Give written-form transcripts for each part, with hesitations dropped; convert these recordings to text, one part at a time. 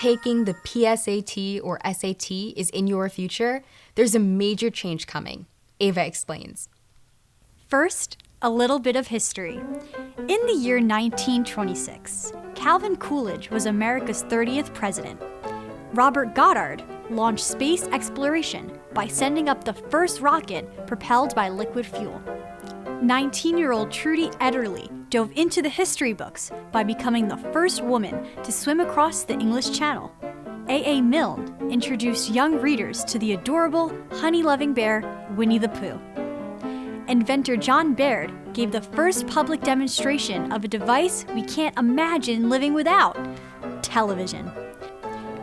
taking the PSAT or SAT is in your future, there's a major change coming. Ava explains. First, a little bit of history. In the year 1926, Calvin Coolidge was America's 30th president. Robert Goddard launched space exploration by sending up the first rocket propelled by liquid fuel. 19-year-old Trudy Ederle dove into the history books by becoming the first woman to swim across the English Channel. A.A. Milne introduced young readers to the adorable, honey-loving bear, Winnie the Pooh. Inventor John Baird gave the first public demonstration of a device we can't imagine living without: television.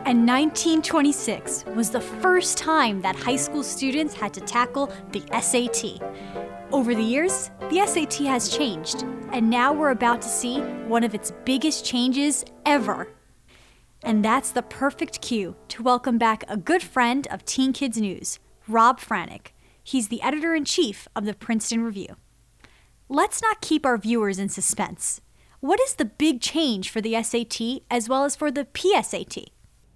And 1926 was the first time that high school students had to tackle the SAT. Over the years, the SAT has changed, and now we're about to see one of its biggest changes ever. And that's the perfect cue to welcome back a good friend of Teen Kids News, Rob Franek. He's the editor-in-chief of the Princeton Review. Let's not keep our viewers in suspense. What is the big change for the SAT as well as for the PSAT?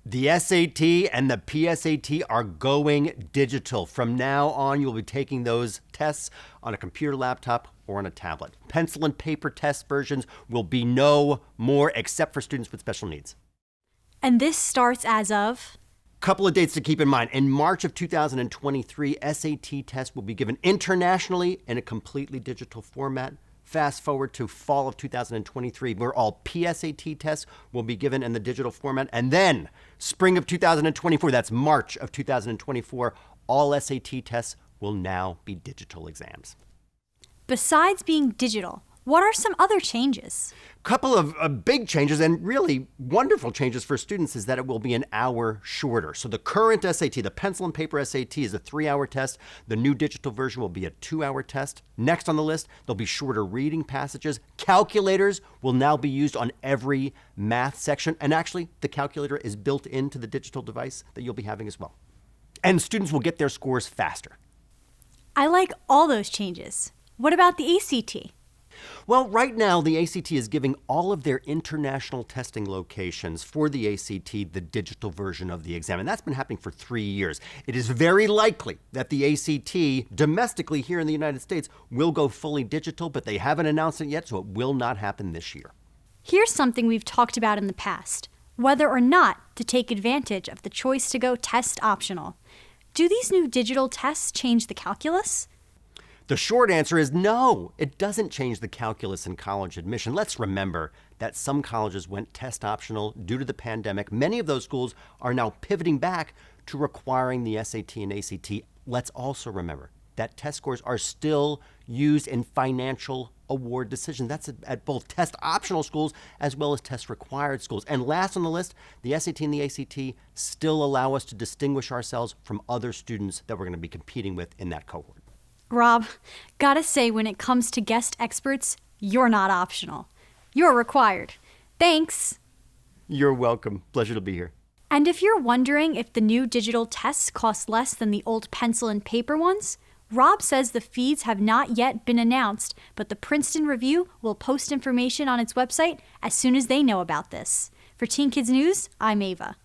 The SAT and the PSAT are going digital. From now on, you'll be taking those tests on a computer laptop or on a tablet. Pencil and paper test versions will be no more, except for students with special needs. And this starts as of? Couple of dates to keep in mind. In March of 2023, SAT tests will be given internationally in a completely digital format. Fast forward to fall of 2023, where all PSAT tests will be given in the digital format. And then spring of 2024, that's March of 2024, all SAT tests will now be digital exams. Besides being digital, what are some other changes? Couple of big changes and really wonderful changes for students is that it will be an hour shorter. So the current SAT, the pencil and paper SAT, is a 3-hour test. The new digital version will be a 2-hour test. Next on the list, there'll be shorter reading passages. Calculators will now be used on every math section. And actually, the calculator is built into the digital device that you'll be having as well. And students will get their scores faster. I like all those changes. What about the ACT? Well, right now, the ACT is giving all of their international testing locations for the ACT the digital version of the exam, and that's been happening for 3 years. It is very likely that the ACT domestically here in the United States will go fully digital, but they haven't announced it yet, so it will not happen this year. Here's something we've talked about in the past: whether or not to take advantage of the choice to go test optional. Do these new digital tests change the calculus? The short answer is no, it doesn't change the calculus in college admission. Let's remember that some colleges went test optional due to the pandemic. Many of those schools are now pivoting back to requiring the SAT and ACT. Let's also remember that test scores are still used in financial award decisions. That's at both test optional schools as well as test required schools. And last on the list, the SAT and the ACT still allow us to distinguish ourselves from other students that we're going to be competing with in that cohort. Rob, gotta say, when it comes to guest experts, you're not optional. You're required. Thanks. You're welcome. Pleasure to be here. And if you're wondering if the new digital tests cost less than the old pencil and paper ones, Rob says the fees have not yet been announced, but the Princeton Review will post information on its website as soon as they know about this. For Teen Kids News, I'm Ava.